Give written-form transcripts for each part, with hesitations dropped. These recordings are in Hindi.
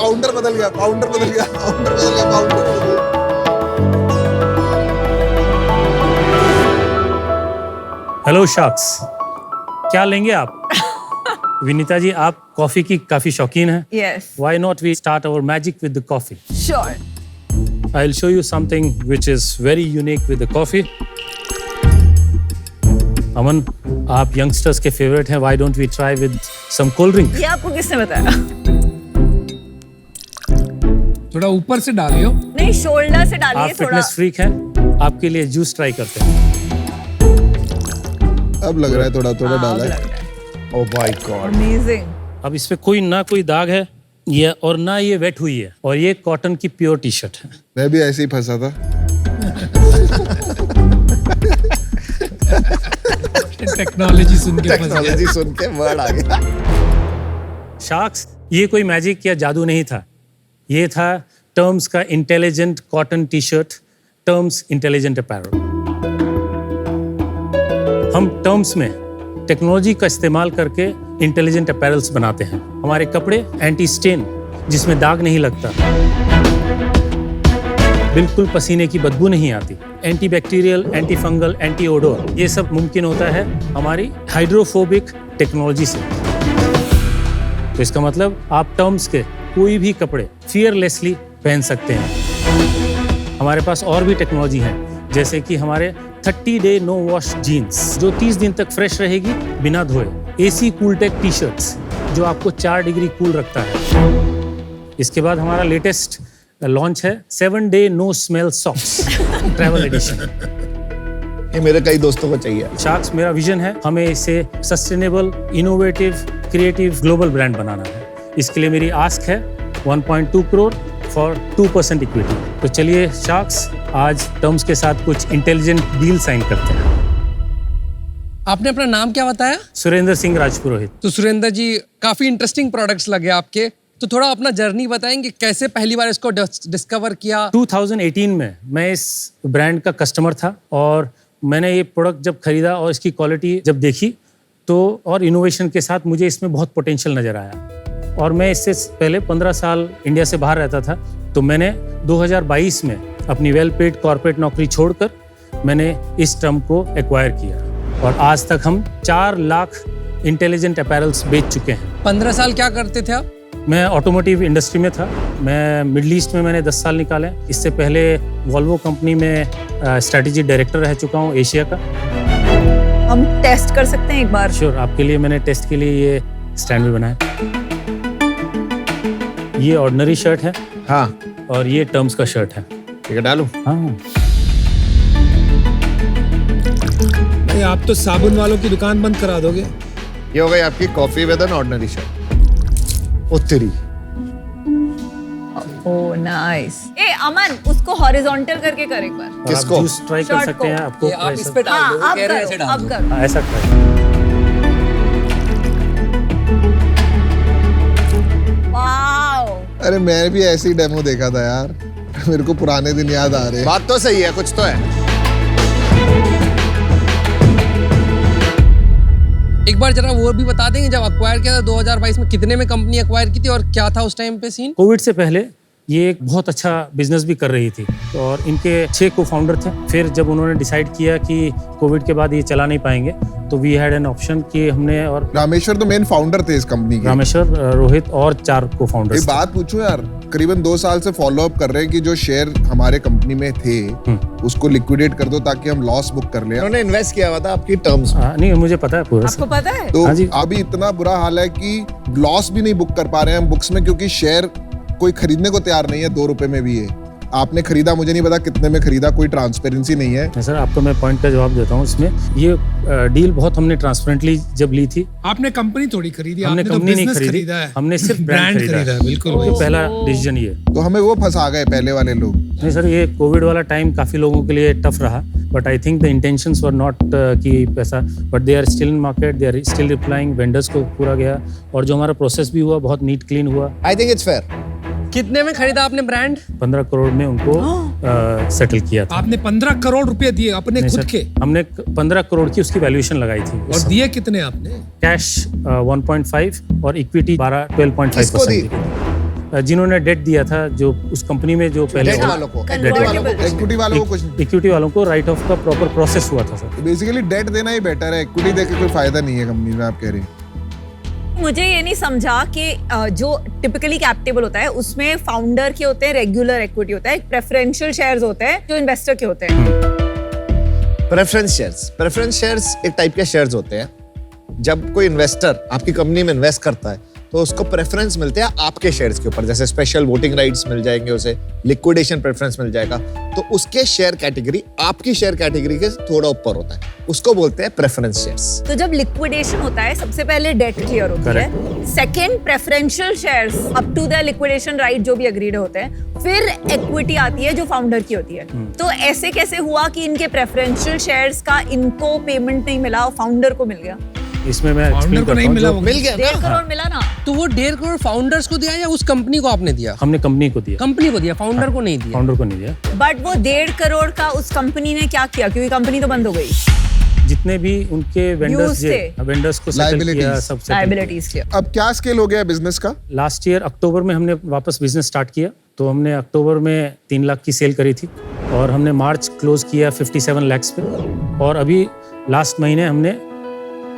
काउंटर बदल गया, काउंटर बदल गया, काउंटर बदल गया, काउंटर बदल गया। हेलो शार्क्स, क्या लेंगे आप? विनीता जी, आप कॉफी की काफी शौकीन हैं। Yes. Why not we start our magic with the coffee? Sure. I'll show you something which is very unique with the coffee. अमन, आप यंगस्टर्स के फेवरेट हैं. Why don't we try with some cold drink? ये आपको किसने बताया? थोड़ा ऊपर से डालियो। नहीं, शोल्डर से डालिए आप थोड़ा। फिटनेस फ्रीक हैं, आपके लिए जूस ट्राई करते हैं. अब लग रहा है थोड़ा थोड़ा डाला है। Oh my God, Amazing. अब इस पे कोई ना कोई दाग है ये, और ना ये वेट हुई है, और ये कॉटन की प्योर टी शर्ट है. मैं भी ऐसे ही फंसा था। टेक्नोलॉजी सुन के फंस गया। टेक्नोलॉजी सुन के वर्ड आ गया। शार्क्स, ये कोई मैजिक या जादू नहीं था. ये था टर्म्स का intelligent cotton T shirt, terms intelligent apparel. हम टर्म्स में टेक्नोलॉजी का इस्तेमाल करके इंटेलिजेंट अपैरल्स बनाते हैं. हमारे कपड़े एंटी स्टेन, जिसमें दाग नहीं लगता, बिल्कुल पसीने की बदबू नहीं आती, anti bacterial, anti fungal, anti odour, ये सब मुमकिन होता है हमारी हाइड्रोफोबिक टेक्नोलॉजी से. तो इसका मतलब आप टर्म्स के कोई भी कपड़े फियरलेसली पहन सकते हैं. हमारे पास और भी टेक्नोलॉजी है, जैसे कि हमारे 30 डे नो वॉश जीन्स, जो 30 दिन तक फ्रेश रहेगी बिना धोए. एसी कूलटेक टी शर्ट्स, जो आपको 4 डिग्री कूल रखता है. इसके बाद हमारा लेटेस्ट लॉन्च है 7 day no smell socks travel edition. ये मेरे कई दोस्तों को चाहिए। शार्क्स, मेरा विजन है हमें इसे sustainable, innovative, creative global brand बनाना है. इसके लिए मेरी आस्क है 1.2 करोड़ फॉर 2% इक्विटी. तो चलिए शार्क्स, आज टर्म्स के साथ कुछ इंटेलिजेंट डील साइन करते हैं. आपने अपना नाम क्या बताया? सुरेंद्र सिंह राजपुरोहित. तो सुरेंद्र जी, काफी इंटरेस्टिंग प्रोडक्ट्स लगे आपके, तो थोड़ा अपना जर्नी बताएंगे, कैसे पहली बार इसको डिस्कवर किया? 2018 में मैं इस ब्रांड का कस्टमर था, और मैंने ये प्रोडक्ट जब खरीदा और इसकी क्वालिटी जब देखी, तो और इनोवेशन के साथ मुझे इसमें बहुत पोटेंशियल नज़र आया. और मैं इससे पहले 15 साल इंडिया से बाहर रहता था, तो मैंने 2022 में अपनी वेल पेड कॉर्पोरेट नौकरी छोड़कर मैंने इस टर्म को एक्वायर किया, और आज तक हम 4 लाख इंटेलिजेंट अपैरल्स बेच चुके हैं. 15 साल क्या करते थे आप? मैं ऑटोमोटिव इंडस्ट्री में था. मैं मिडल ईस्ट में मैंने 10 साल निकाले. इससे पहले वॉल्वो कंपनी में स्ट्रैटेजी डायरेक्टर रह चुका हूँ एशिया का. हम टेस्ट कर सकते हैं एक बार? श्योर, आपके लिए मैंने टेस्ट के लिए ये स्टैंड भी बनाया. ये ऑर्डिनरी शर्ट है, हाँ, और ये टर्म्स का शर्ट है. ठीक है, डालूं? हाँ, भाई, आप तो साबुन वालों की दुकान बंद करा दोगे। ये हो गई आपकी coffee with an ordinary shirt. ओ तेरी, ओह नाइस. ए अमन, उसको हॉरिजॉन्टल करके कर एक बार. और आप किसको? जूस ट्राई कर शर्ट सकते हैं. को। आपको ये आप ऐसा- इस पे डाल हाँ, दो, अब कह रहे हैं करो, ऐसे डाल अब दो। करो. हाँ, ऐसा ट्राई. वाओ. अरे मैं भी ऐसे ही डेमो देखा था यार। मेरे को पुराने दिन याद आ रहे हैं। बात तो सही है, कुछ तो है। एक बार जरा वो भी बता देंगे, जब अक्वायर किया था 2022 में, कितने में कंपनी अक्वायर की थी और क्या था उस टाइम पे सीन? कोविड से पहले ये एक बहुत अच्छा बिजनेस भी कर रही थी, और इनके 6 को फाउंडर थे. फिर जब उन्होंने डिसाइड किया कि कोविड के बाद ये चला नहीं पाएंगे, तो वी हैड एन ऑप्शन कि हमने, और रामेश्वर तो मेन फाउंडर थे इस कंपनी के। रामेश्वर, रोहित और 4 को एक फाउंडर्स. बात पूछूं यार, करीबन 2 साल से फॉलो अप कर रहे हैं कि जो शेयर हमारे कंपनी में थे उसको लिक्विडेट कर दो ताकि हम लॉस बुक कर लें। उन्होंने इन्वेस्ट किया हुआ था आपकी टर्म्स में। नहीं, मुझे पता है पूरा. आपको पता है? तो हाँ जी. अभी इतना बुरा हाल है कि लॉस भी नहीं बुक कर पा रहे हैं हम बुक्स में, क्योंकि शेयर कोई खरीदने को तैयार नहीं है 2 रुपए में भी. है आपने खरीदा, मुझे नहीं पता कितने में खरीदा, कोई ट्रांसपेरेंसी नहीं है. सर, आपको मैं पॉइंट का जवाब देता हूँ. इसमें ये डील बहुत हमने ट्रांसपेरेंटली जब ली थी. आपने कंपनी थोड़ी खरीदी, हमने आपने तो कंपनी नहीं बिजनेस खरीदी, खरीदा है, हमने सिर्फ ब्रांड ब्रांड खरीदा है। बिल्कुल ये पहला डिसीजन ये. तो हमें वो फंसा गए पहले वाले लोग. नहीं सर, ये कोविड वाला टाइम काफी लोगों के लिए टफ रहा, but I think the intentions were not कि पैसा, but they are still in market, they are still replying. Vendors को पूरा गया, और जो हमारा प्रोसेस भी हुआ बहुत नीट क्लीन हुआ. I think it's fair. कितने में खरीदा आपने ब्रांड? 15 करोड़ में उनको सेटल किया था. आपने 15 करोड़ रुपए दिए अपने नहीं खुद सर, के, हमने 15 करोड़ की उसकी वैल्यूएशन लगाई थी. और दिए कितने आपने? कैश 1.5 और इक्विटी 12.5%. जिन्होंने डेट दिया था, जो उस कंपनी में जो पहले डेट वालों को, Convertible. इक्विटी वालों को कुछ इक्विटी वालों को राइट ऑफ का प्रॉपर प्रोसेस हुआ था सर। बेसिकली डेट देना ही बेटर है, इक्विटी देके कोई फायदा नहीं है कंपनी में, आप कह रही हैं। मुझे ये नहीं समझा कि जो टिपिकली कैप टेबल होता है उसमें फाउंडर के होते हैं, रेगुलर इक्विटी होता है, प्रेफरेंशियल शेयर्स होते हैं जो इन्वेस्टर के होते हैं। प्रेफरेंस शेयर्स एक टाइप के शेयर्स होते हैं। जब कोई इन्वेस्टर आपकी कंपनी में इन्वेस्ट करता है तो उसको प्रेफरेंस मिलते हैं आपके शेयर्स के ऊपर, जैसे स्पेशल वोटिंग राइट्स मिल जाएंगे, उसे लिक्विडेशन प्रेफरेंस मिल जाएगा, तो उसके शेयर कैटेगरी आपकी शेयर कैटेगरी के थोड़ा ऊपर होता है, उसको बोलते हैं प्रेफरेंस शेयर्स। तो जब लिक्विडेशन होता है सबसे पहले डेट क्लियर होती है, second preferential shares up to the liquidation right जो भी अग्रीड होते हैं, फिर इक्विटी आती है जो फाउंडर की होती है। तो ऐसे कैसे हुआ कि इनके प्रेफरेंशियल शेयर्स का इनको पेमेंट नहीं मिला और फाउंडर को मिल गया? इसमें मैं explain करता हूं, जो मिल गया 1.5 करोड़ मिला ना। तो वो 1.5 करोड़ फाउंडर्स को दिया या उस कंपनी को आपने दिया? हमने कंपनी को दिया, कंपनी को दिया, फाउंडर को नहीं दिया। फाउंडर को नहीं दिया। बट वो 1.5 करोड़ का उस कंपनी ने क्या किया, क्योंकि कंपनी तो बंद हो गई, जितने भी उनके वेंडर्स थे। वेंडर्स को सेटल किया, Liabilities. सब सेटल लायबिलिटीज के। अब क्या स्केल हो गया बिजनेस का? लास्ट ईयर अक्टूबर में हमने वापस बिजनेस स्टार्ट किया, तो हमने अक्टूबर में 3 लाख की सेल करी थी और हमने मार्च क्लोज किया 57 लाख पे, और अभी लास्ट महीने हमने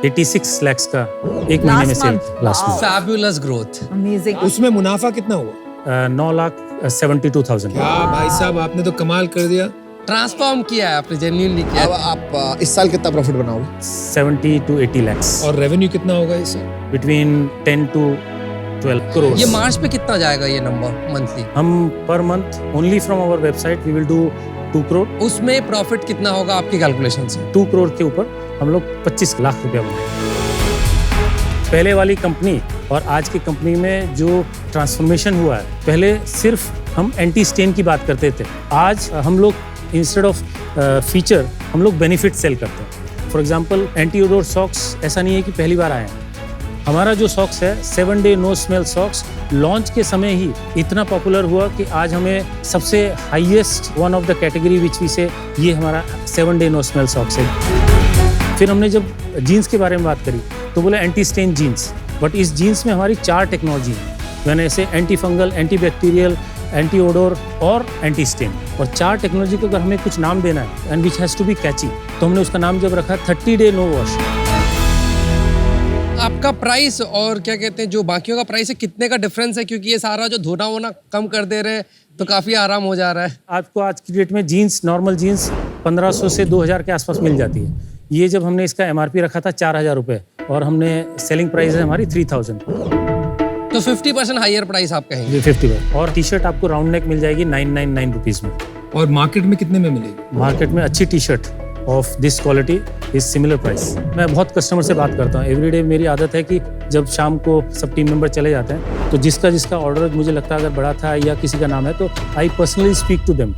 86 लाख का एक महीने में सेल लास्ट में। Fabulous growth. अमेजिंग। उसमें मुनाफा कितना हुआ? 9,72,000। क्या भाई साहब, आपने तो कमाल कर दिया। ट्रांसफॉर्म किया है आपने, जेन्युइनली किया अब है। आप इस साल कितना प्रॉफिट बनाओगे? 70 to 80 lakhs, और रेवेन्यू कितना होगा इससे? between 10 to 12 crores। ये मार्च पे कितना जाएगा ये नंबर मंथली? हम पर month only from our website we will do 2 crore. उसमें प्रॉफिट कितना होगा आपकी कैलकुलेशन से? 2 करोड़ के ऊपर हम लोग 25 लाख रुपया बनाए। पहले वाली कंपनी और आज की कंपनी में जो ट्रांसफॉर्मेशन हुआ है, पहले सिर्फ हम एंटी स्टेन की बात करते थे, आज हम लोग इंस्टेड ऑफ फीचर हम लोग बेनिफिट सेल करते हैं। For example anti odour socks ऐसा नहीं है कि पहली बार आए हैं। हमारा जो सॉक्स है 7 day no smell socks launch के समय ही इतना पॉपुलर हुआ कि आज हमें सबसे highest one of the category which we say ये हमारा 7 डे नो स्मेल सॉक्स है। फिर हमने जब जीन्स के बारे में बात करी तो बोले एंटी स्टेन जीन्स, बट इस जीन्स में हमारी 4 टेक्नोलॉजी है। मैंने ऐसे anti fungal, anti bacterial, anti odour और एंटी स्टेन, और 4 टेक्नोलॉजी को अगर हमें कुछ नाम देना है and which has to be catchy, तो हमने उसका नाम जब रखा 30 डे नो वॉश। आपका प्राइस और क्या कहते हैं जो बाकियों का प्राइस है, कितने का डिफरेंस है? क्योंकि ये सारा जो धोना वोना कम कर दे रहे हैं तो काफी आराम हो जा रहा है। आपको आज की डेट में जीन्स, नॉर्मल जीन्स 1500 से 2000 के आसपास मिल जाती है। ये जब हमने इसका MRP रखा था 4000 रुपये और हमने सेलिंग प्राइस है हमारी 3000, तो 50% हायर प्राइस आप कहेंगे? 50। और टी शर्ट आपको राउंड नेक मिल जाएगी 999 रुपीज़ में। और मार्केट में कितने में मिलेगी? मार्केट में अच्छी T shirt of this quality is similar price. मैं बहुत कस्टमर से बात करता हूँ एवरीडे। मेरी आदत है कि जब शाम को सब टीम मेंबर चले जाते हैं तो जिसका जिसका ऑर्डर मुझे लगता है अगर बड़ा था या किसी का नाम है तो I personally speak to them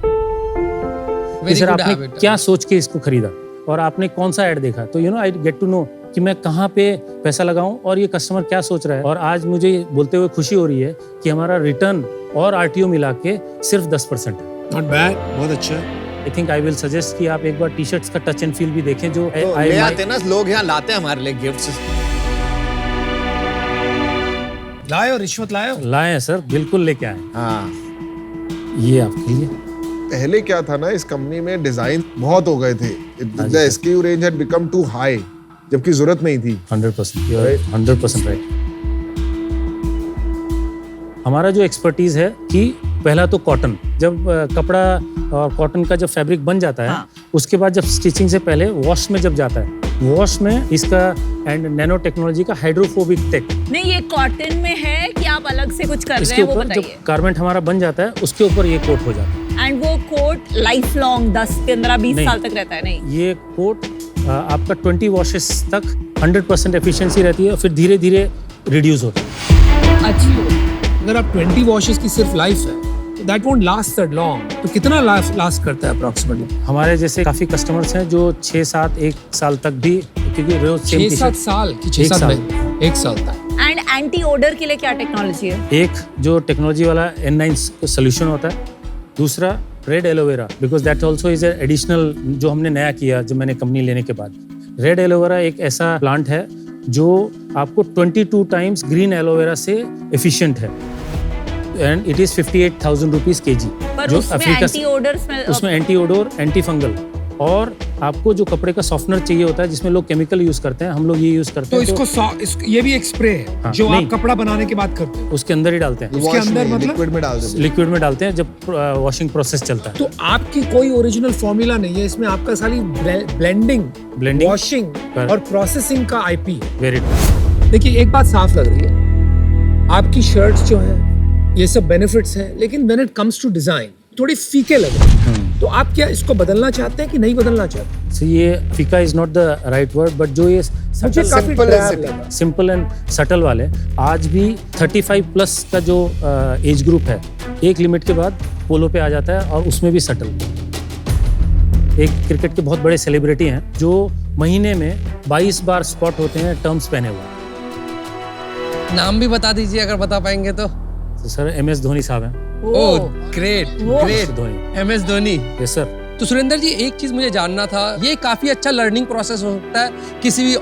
कि सर आपने क्या सोच के इसको खरीदा और आपने कौन सा ऐड देखा, तो आई गेट टू नो कि मैं कहाँ पे पैसा लगाऊं और ये कस्टमर क्या सोच रहा है। और आज मुझे बोलते हुए खुशी हो रही है कि हमारा रिटर्न और RTO मिला के सिर्फ 10% है। नॉट बैड, बहुत अच्छा। I think I will suggest कि आप एक बार टी शर्ट्स का टच एंड फील भी देखें जो तो ले आते हैं ना लोग, यहाँ लाते हैं हमारे लिए गिफ्ट्स। लाए हो रिश्वत लाए हो? लाए हैं सर, बिल्कुल लेके आए। हाँ, ये आपके लिए। पहले क्या था ना, इस कंपनी में डिजाइन बहुत हो गए थे, the SKU range had become too high, जबकि जरूरत नहीं थी। 100%, 100% राइट। हमारा जो एक्सपर्टीज है कि पहला तो कॉटन, जब कपड़ा और कॉटन का जब फैब्रिक बन जाता है, हाँ। उसके बाद जब स्टिचिंग से पहले वॉश में जब जाता है, वॉश में इसका एंड नैनो टेक्नोलॉजी का हाइड्रोफोबिक टेक, नहीं ये कॉटन में है कि आप अलग से कुछ कर रहे इसके हैं वो ऊपर जब बताइए। गारमेंट हमारा बन जाता है उसके ऊपर ये कोट हो जाता है। एंड वो कोट लाइफ लॉन्ग 10, 15, 20 नहीं। साल तक रहता है? नहीं, ये कोट आपका 20 वॉशेस तक 100% एफिशिएंसी रहती है और फिर धीरे धीरे रिड्यूस होता है। अच्छा। अगर आप 20 वॉशेस की सिर्फ लाइफ है तो that won't last that long, तो कितना लास्ट करता है अप्रोक्सीमेटली? हमारे जैसे काफी कस्टमर्स हैं जो 6-7 1 साल तक भी, क्योंकि रोज सेम 6-7 साल की 6-7 में 1 साल तक। एंड एंटी ओडर के लिए क्या टेक्नोलॉजी है? एक जो टेक्नोलॉजी वाला N9 सोल्यूशन होता है, दूसरा red aloe vera, because that also is additional जो हमने नया किया जब मैंने कंपनी लेने के बाद। रेड एलोवेरा एक ऐसा प्लांट है जो आपको 22 टाइम्स ग्रीन एलोवेरा से एफिशिएंट है। And it is 58,000 rupees KG. पर उसमें एंटी ओडर स्मेल, उसमें एंटी ओडोर, एंटी फंगल, और आपको जो कपड़े का सॉफ्टनर चाहिए होता है जिसमें लोग केमिकल यूज करते हैं, हम लोग ये यूज करते तो हैं। इसको ये भी एक स्प्रे है हाँ, जो नहीं। आप कपड़ा बनाने के बाद करते हो। उसके अंदर ही डालते हैं, उसके अंदर मतलब लिक्विड में डाल देते लिक्विड में डालते हैं जब वॉशिंग प्रोसेस चलता है। तो आपकी कोई ओरिजिनल फॉर्मूला नहीं है इसमें, आपका सारी ब्लेंडिंग, Blending, वॉशिंग correct. और प्रोसेसिंग का आईपी है। वेरी देखिए एक बात साफ लग रही है, आपकी शर्ट्स जो है ये सब बेनिफिट्स हैं, लेकिन when it comes to design थोड़ी फीके लग रहे हैं। तो आप क्या इसको बदलना चाहते हैं कि नहीं बदलना चाहते? सो ये फीका is not the right word, but जो ये मुझे काफी simple ड्राई and लगा। सिंपल एंड सटल वाले आज भी 35 प्लस का जो एज ग्रुप है, एक लिमिट के बाद पोलो पे आ जाता है, और उसमें भी सटल। एक क्रिकेट के बहुत बड़े सेलिब्रिटी हैं जो महीने में 22 बार स्पॉट होते हैं टर्म्स पहने हुए। नाम भी बता दीजिए अगर बता पाएंगे तो। तो सर MS धोनी साहब हैं। Oh great great, Dhoni, MS Dhoni. Yes sir. तो सुरेंद्र जी एक चीज मुझे जानना था, ये काफी अच्छा लर्निंग प्रोसेस होता है किसी भी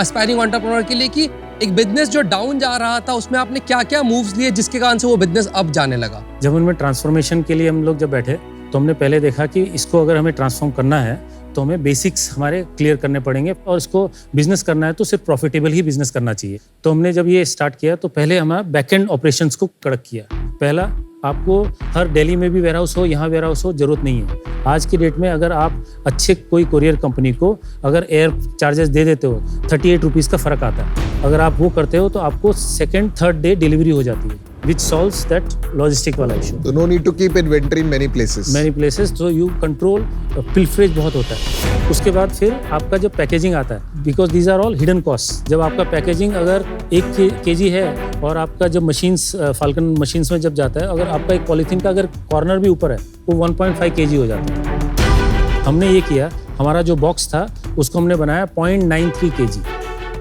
एस्पायरिंग एंटरप्रेन्योर के लिए, कि एक बिजनेस जो डाउन जा रहा था उसमें आपने क्या क्या मूव्स लिए जिसके कारण से वो बिजनेस अप जाने लगा। जब उनमें ट्रांसफॉर्मेशन के लिए हम लोग जब बैठे तो हमने पहले देखा कि इसको अगर हमें ट्रांसफॉर्म करना है तो हमें बेसिक्स हमारे क्लियर करने पड़ेंगे, और इसको बिजनेस करना है तो सिर्फ प्रॉफिटेबल ही बिजनेस करना चाहिए। तो हमने जब ये स्टार्ट किया तो पहले हमारा बैकएंड ऑपरेशंस को कड़क किया। पहला, आपको हर दिल्ली में भी वेयरहाउस हो, यहाँ वेयरहाउस हो, जरूरत नहीं है। आज की डेट में अगर आप अच्छे कोई कोरियर कंपनी को अगर एयर चार्जेस दे देते हो, 38 रुपीज़ का फ़र्क आता है। अगर आप वो करते हो तो आपको सेकेंड थर्ड डे डिलीवरी हो जाती है, which solves that logistic वाला issue. So no need to keep inventory in many places. Many places, तो यू कंट्रोल पिलफरेज बहुत होता है। उसके बाद फिर आपका जब पैकेजिंग आता है, because these are all hidden cost. जब आपका पैकेजिंग अगर 1 kg है और आपका जब मशीन्स फाल्कन मशीन्स में जब जाता है, अगर आपका एक पॉलीथीन का अगर कॉर्नर भी ऊपर है वो 1.5 kg हो जाता है। हमने ये किया, हमारा जो बॉक्स था उसको हमने बनाया 0.93 kg,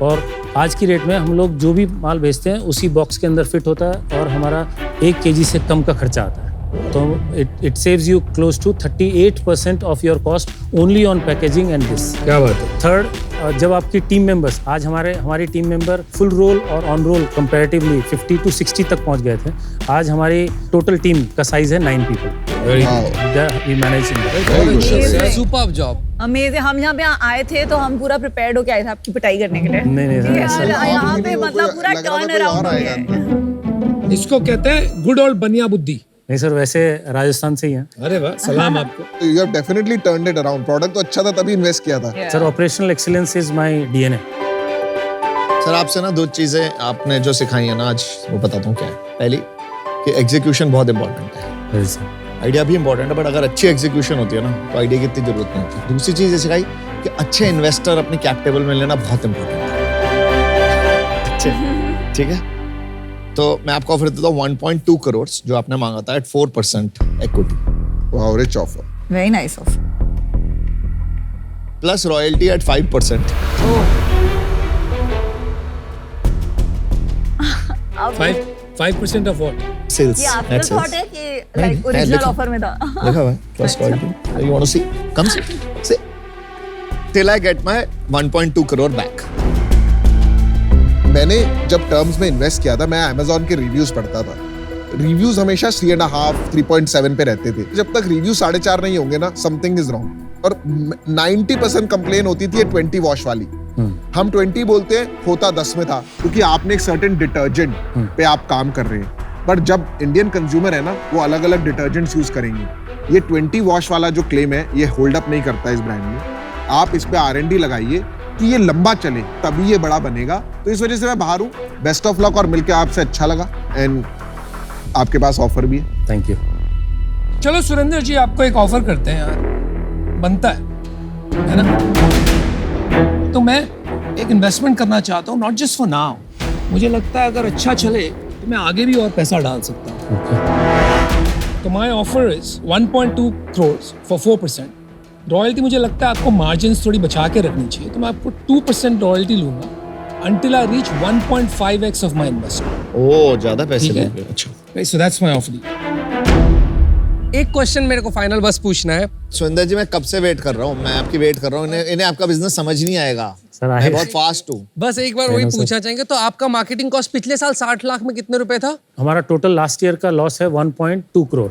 और आज की रेट में हम लोग जो भी माल भेजते हैं उसी बॉक्स के अंदर फिट होता है, और हमारा 1 kg से कम का खर्चा आता है। तो it saves you close to 38% off your cost only on packaging and this. क्या बात है। थर्ड, जब आपकी टीम मेंबर्स, आज हमारी टीम मेंबर फुल रोल और ऑन रोल कंपैरेटिवली 50 to 60 तक पहुंच गए थे। आज हमारी टोटल टीम का साइज है 9 people। We manage. Superb job. Amazing. हम यहाँ पे आए थे तो हम पूरा प्रिपेयर्ड होके आए थे आपकी पिटाई करने के लिए। नहीं ठीक है, सर, यहाँ पे मतलब पूरा लग रहा था टर्न कोई अराउंड और हो आएगा गया है। इसको कहते हैं गुड ओल्ड बनिया बुद्धि। नहीं सर, वैसे राजस्थान से ही हैं अरे वाह, सलाम आपको। So you have definitely turned it around. Product तो अच्छा था तभी इन्वेस्ट किया था। Sir. Operational excellence is my DNA। Sir आपसे ना 2 चीजें आपने जो सिखाई है ना आज, वो बताता हूँ क्या है। पहली कि एग्जीक्यूशन बहुत इंपॉर्टेंट है, आइडिया भी इंपॉर्टेंट है, बट अगर अच्छी एग्जीक्यूशन होती है ना तो आइडिया की इतनी जरूरत नहीं होती। दूसरी चीज ये सिखाई कि अच्छे इन्वेस्टर अपने कैपिटल में लेना बहुत इंपॉर्टेंट है। अच्छे, ठीक है। तो मैं आपको ऑफर देता हूँ 1.2 करोड़ जो आपने मांगा था at 4% equity, Wow, rich offer. Very nice of. Plus royalty at 5%। 5% of what? Sales, ये आपका थॉट है कि लाइक ओरिजिनल लिखा- ऑफर में था? लिखा हुआ है plus royalty. You want to see? Come से till I get my 1.2 crore back. मैंने जब टर्म्स में इन्वेस्ट किया था, मैं Amazon के रिव्यूज पढ़ता था। रिव्यूज हमेशा 3.5, 3.7 पे रहते थे। जब तक रिव्यू 4.5 नहीं होंगे ना, समथिंग इज रॉन्ग। और 90% कंप्लेन होती थी 20 वॉश वाली। हम 20 बोलते हैं, होता 10 में था, क्योंकि आपने एक सर्टेन डिटर्जेंट पे आप काम कर रहे हैं। पर जब इंडियन कंज्यूमर है ना, वो अलग अलग डिटर्जेंट्स यूज करेंगे। ये 20 वॉश वाला जो क्लेम है, ये होल्ड अप नहीं करता इस ब्रांड में। आप इस पे R&D लगाइए कि ये लंबा चले, तभी ये बड़ा बनेगा। तो इस वजह से मैं बाहर हूँ। बेस्ट ऑफ लक, और मिलके आपसे अच्छा लगा, एंड आपके पास ऑफर भी है। Thank you. चलो सुरेंद्र जी, आपको एक ऑफर करते हैं यार, बनता है ना? तो मैं एक इन्वेस्टमेंट करना चाहता हूँ, नॉट जस्ट फॉर नाउ। मुझे लगता है अगर अच्छा चले तो मैं आगे भी और पैसा डाल सकता हूँ। तो my offer is 1.2 crore for 4%। Royalty मुझे लगता है आपको मार्जिन थोड़ी बचा के रखनी चाहिए, तो मैं आपको 2% रॉयल्टी लूंगा until I reach 1.5x of my investment. ओ ज्यादा पैसे ठीक है। लोगे। अच्छा Okay, so that's my offer. एक क्वेश्चन मेरे को फाइनल बस पूछना है। सुरेंद्र जी, मैं कब से वेट कर रहा हूँ, मैं आपकी वेट कर रहा हूँ। इन्हें आपका बिजनेस समझ नहीं आएगा। सर मैं आए बहुत फास्ट हूँ। बस एक बार वही पूछना चाहेंगे, तो आपका मार्केटिंग कॉस्ट पिछले साल 60 लाख में कितने रुपए था? हमारा टोटल लास्ट ईयर का लॉस है 1.2 करोड़।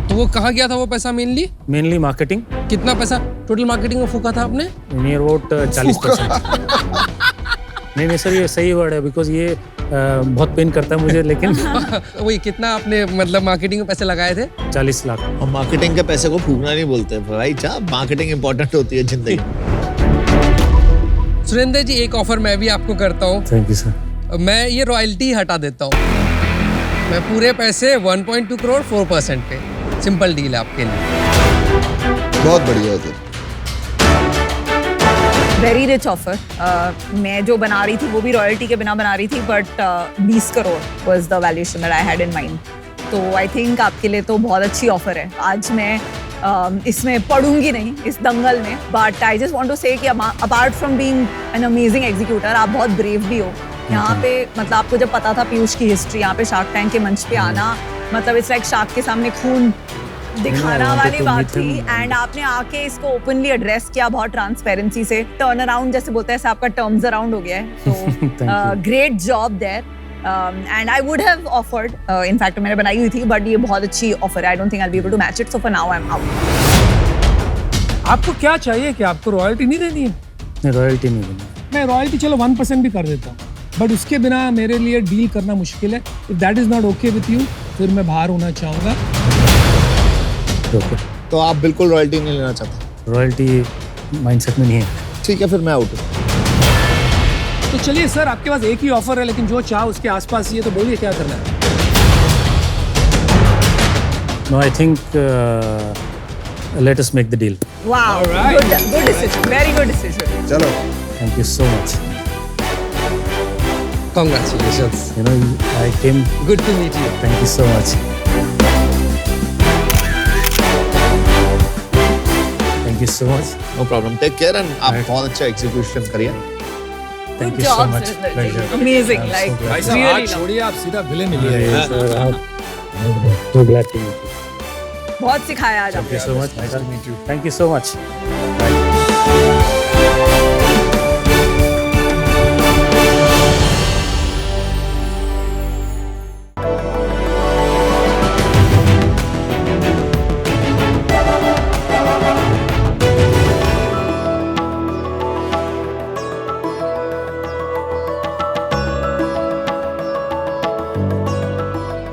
तो वो कहाँ गया था वो पैसा मेनली? मेनली मार्केटिंग, कितना पैसा टोटल मार्केटिंग में फूका था आपने? Near about 40%। नहीं सर, ये सही वर्ड है, बिकॉज ये बहुत पेन करता है मुझे, लेकिन वही कितना आपने मतलब मार्केटिंग में पैसे लगाए थे? 40 लाख। और मार्केटिंग के पैसे को फूकना नहीं बोलते भाई, चाह मार्केटिंग इंपॉर्टेंट होती है जिंदगी में। सुरेंद्र जी, एक ऑफर मैं भी आपको करता हूँ। Thank you sir. मैं ये रॉयल्टी हटा देता हूँ, मैं पूरे पैसे 1.2 करोड़ 4% पे, सिंपल डील है आपके लिए। बहुत बढ़िया है सर। Very rich offer. मैं जो बना रही थी वो भी रॉयल्टी के बिना बना रही थी, but 20 crore was the valuation that I had in mind. तो आई थिंक आपके लिए तो बहुत अच्छी ऑफर है। आज मैं इसमें पढ़ूंगी नहीं इस दंगल में, but I just want to say कि apart from being an amazing executor, आप बहुत ब्रेव भी हो। यहाँ पे मतलब आपको जब पता था पीयूष की हिस्ट्री, यहाँ पे शार्क टैंक के मंच पे आना, मतलब इट्स लाइक शार्क के सामने खून दिखाना वाली बात थी, एंड आपने आके इसको ओपनली एड्रेस किया बहुत ट्रांसपेरेंसी से। टर्न अराउंड जैसे बोलते हैं, आपका टर्म्स अराउंड हो गया है, तो great job there. And I would have offered, in fact मैंने बनाई हुई थी, बट ये बहुत अच्छी ऑफर है। I don't think I will be able to match it, so for now I am out. आपको क्या चाहिए कि आपको रॉयल्टी नहीं देनी है? नहीं, रॉयल्टी नहीं देना। मैं रॉयल्टी चलो 1% भी कर देता हूँ, बट उसके बिना मेरे लिए डील करना मुश्किल है। If that is not okay with you, फिर मैं बाहर होना चाहूँगा। तो आप बिल्कुल रॉयल्टी नहीं लेना चाहते? रॉयल्टी माइंडसेट में नहीं है। ठीक है, फिर मैं आउट हूँ। तो चलिए सर, आपके पास एक ही ऑफर है, लेकिन जो चाह उसके आसपास ही है, तो बोलिए क्या करना है? No, I think let us make the deal. Wow, good decision, very good decision. चलो, thank you so much. Congratulations. You know, I came. Good to meet you. Thank you so much. Thank you so much. No problem, take care, and आप बहुत अच्छा एग्जीक्यूशन करिए। Thank you so much. Pleasure. Amazing, like भाई साहब, really हाथ छोड़िए, आप सीधा विलेन मिलिए। Yes, sir. I'm so glad to meet you. बहुत सिखाया आज Thank आपने। you so much. Nice to meet you. Thank you so much.